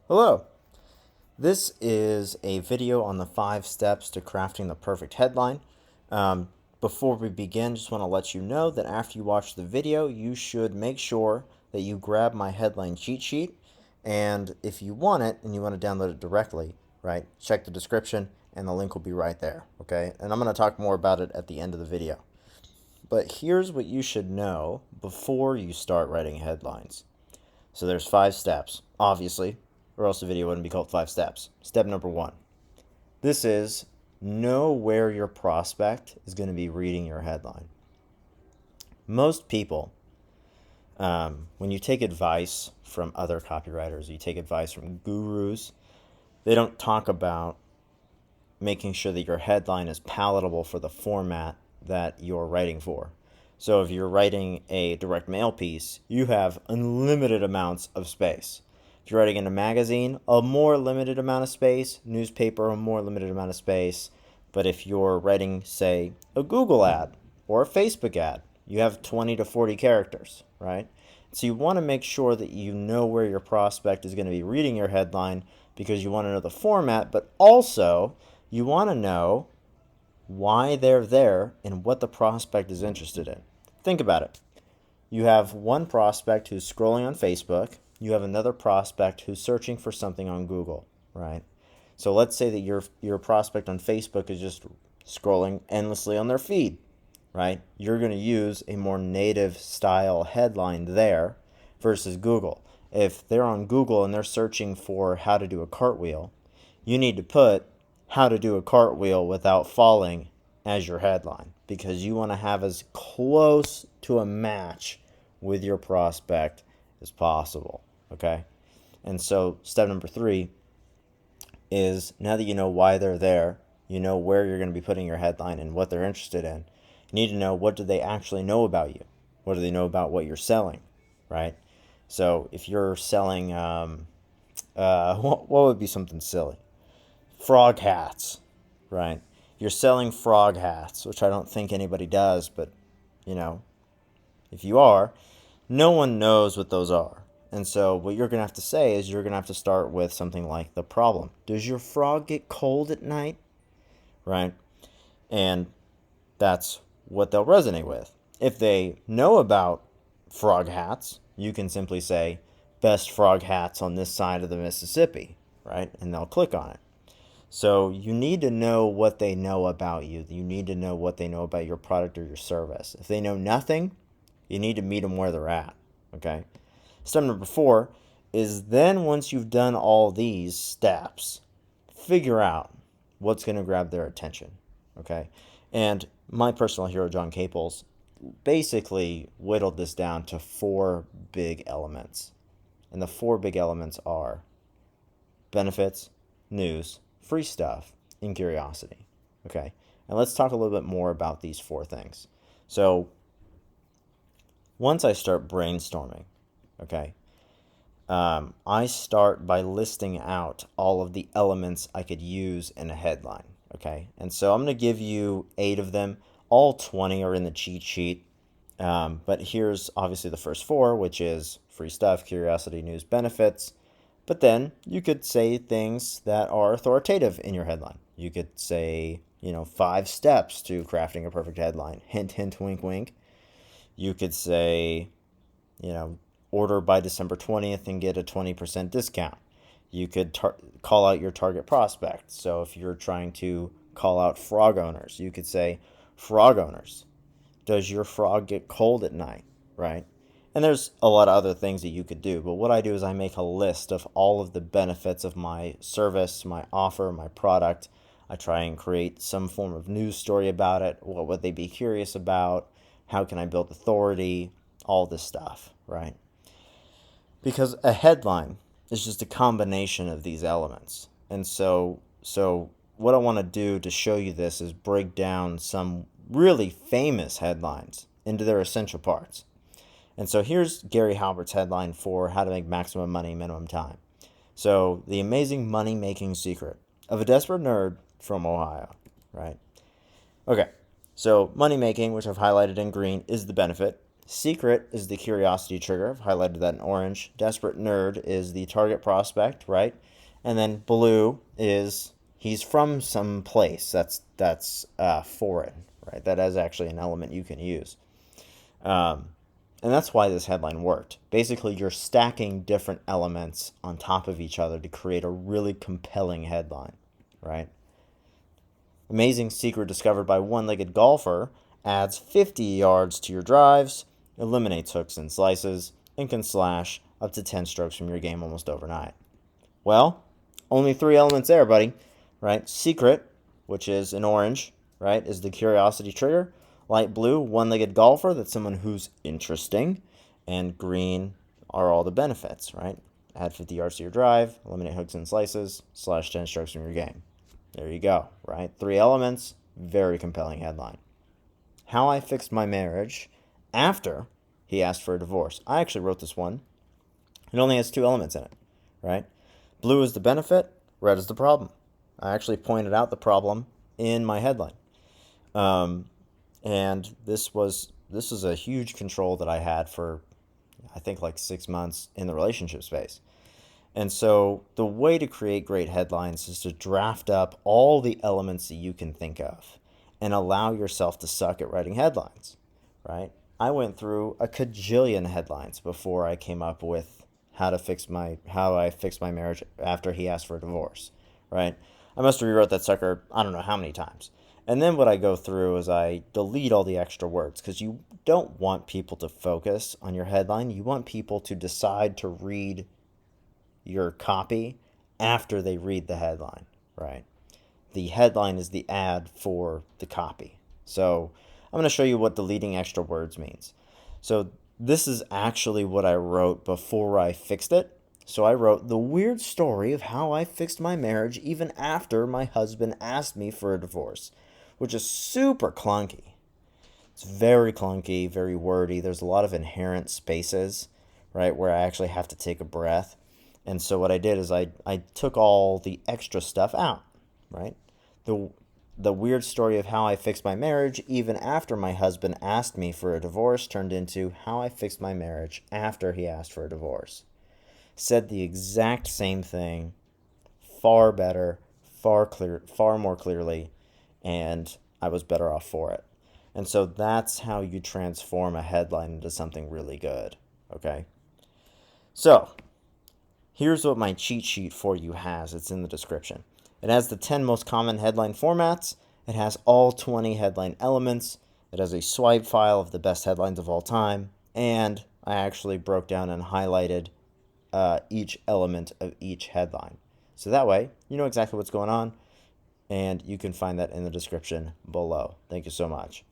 Hello, this is a video on the 5 steps to crafting the perfect headline. Before we begin, just want to let you know that after you watch the video, you should make sure that you grab my headline cheat sheet, and if you want it and you want to download it directly, right, check the description and the link will be right there, okay? And I'm going to talk more about it at the end of the video. But here's what you should know before you start writing headlines. So there's 5 steps, obviously, or else the video wouldn't be called 5 steps. Step number 1. This is know where your prospect is going to be reading your headline. Most people, when you take advice from other copywriters, you take advice from gurus, they don't talk about making sure that your headline is palatable for the format that you're writing for. So if you're writing a direct mail piece, you have unlimited amounts of space. If you're writing in a magazine, a more limited amount of space, newspaper, a more limited amount of space. But if you're writing, say, a Google ad or a Facebook ad, you have 20 to 40 characters, right? So you want to make sure that you know where your prospect is going to be reading your headline because you want to know the format, but also you want to know why they're there and what the prospect is interested in. Think about it. You have one prospect who's scrolling on Facebook. You have another prospect who's searching for something on Google, right? So let's say that your prospect on Facebook is just scrolling endlessly on their feed, right? You're going to use a more native style headline there versus Google. If they're on Google and they're searching for how to do a cartwheel, you need to put how to do a cartwheel without falling as your headline because you want to have as close to a match with your prospect as possible, okay? And so step number 3 is now that you know why they're there, you know where you're going to be putting your headline and what they're interested in, you need to know what do they actually know about you? What do they know about what you're selling, right? So if you're selling, what would be something silly? Frog hats, right? You're selling frog hats, which I don't think anybody does, but, if you are, no one knows what those are. And so what you're going to have to say is you're going to have to start with something like the problem. Does your frog get cold at night? Right? And that's what they'll resonate with. If they know about frog hats, you can simply say, best frog hats on this side of the Mississippi, right? And they'll click on it. So you need to know what they know about you. You need to know what they know about your product or your service. If they know nothing, you need to meet them where they're at, okay? Step number 4 is then once you've done all these steps, figure out what's going to grab their attention, okay? And my personal hero, John Caples, basically whittled this down to 4 big elements. And the 4 big elements are benefits, news, free stuff, and curiosity, okay? And let's talk a little bit more about these 4 things. So once I start brainstorming, okay, I start by listing out all of the elements I could use in a headline, okay? And so I'm going to give you 8 of them. All 20 are in the cheat sheet, but here's obviously the first 4, which is free stuff, curiosity, news, benefits. But then you could say things that are authoritative in your headline. You could say, 5 steps to crafting a perfect headline. Hint, hint, wink, wink. You could say, order by December 20th and get a 20% discount. You could call out your target prospect. So if you're trying to call out frog owners, you could say, frog owners, does your frog get cold at night, right? And there's a lot of other things that you could do. But what I do is I make a list of all of the benefits of my service, my offer, my product. I try and create some form of news story about it. What would they be curious about? How can I build authority? All this stuff, right? Because a headline is just a combination of these elements. And so what I want to do to show you this is break down some really famous headlines into their essential parts. And so here's Gary Halbert's headline for how to make maximum money in minimum time. So the amazing money-making secret of a desperate nerd from Ohio, right? Okay, so money-making, which I've highlighted in green, is the benefit. Secret is the curiosity trigger. I've highlighted that in orange. Desperate nerd is the target prospect, right? And then blue is he's from some place that's foreign, right? That is actually an element you can use. And that's why this headline worked. Basically, you're stacking different elements on top of each other to create a really compelling headline, right? Amazing secret discovered by one-legged golfer adds 50 yards to your drives, eliminates hooks and slices, and can slash up to 10 strokes from your game almost overnight. Well, only 3 elements there, buddy, right? Secret, which is in orange, right, is the curiosity trigger. Light blue, one-legged golfer, that's someone who's interesting. And green are all the benefits, right? Add 50 yards to your drive, eliminate hooks and slices, slash 10 strokes from your game. There you go, right? 3 elements, very compelling headline. How I fixed my marriage after he asked for a divorce. I actually wrote this one. It only has 2 elements in it, right? Blue is the benefit, red is the problem. I actually pointed out the problem in my headline. And this is a huge control that I had for, I think, like 6 months in the relationship space. And so the way to create great headlines is to draft up all the elements that you can think of and allow yourself to suck at writing headlines, right? I went through a cajillion headlines before I came up with how I fixed my marriage after he asked for a divorce, right? I must have rewrote that sucker I don't know how many times. And then what I go through is I delete all the extra words because you don't want people to focus on your headline. You want people to decide to read your copy after they read the headline, right? The headline is the ad for the copy. So I'm going to show you what deleting extra words means. So this is actually what I wrote before I fixed it. So I wrote the weird story of how I fixed my marriage even after my husband asked me for a divorce, which is super clunky. It's very clunky, very wordy. There's a lot of inherent spaces, right, where I actually have to take a breath. And so what I did is I took all the extra stuff out, right? The weird story of how I fixed my marriage even after my husband asked me for a divorce turned into how I fixed my marriage after he asked for a divorce. Said the exact same thing, far better, far more clearly, and I was better off for it. And so that's how you transform a headline into something really good, okay? So here's what my cheat sheet for you has. It's in the description. It has the 10 most common headline formats. It has all 20 headline elements. It has a swipe file of the best headlines of all time. And I actually broke down and highlighted each element of each headline. So that way, you know exactly what's going on. And you can find that in the description below. Thank you so much.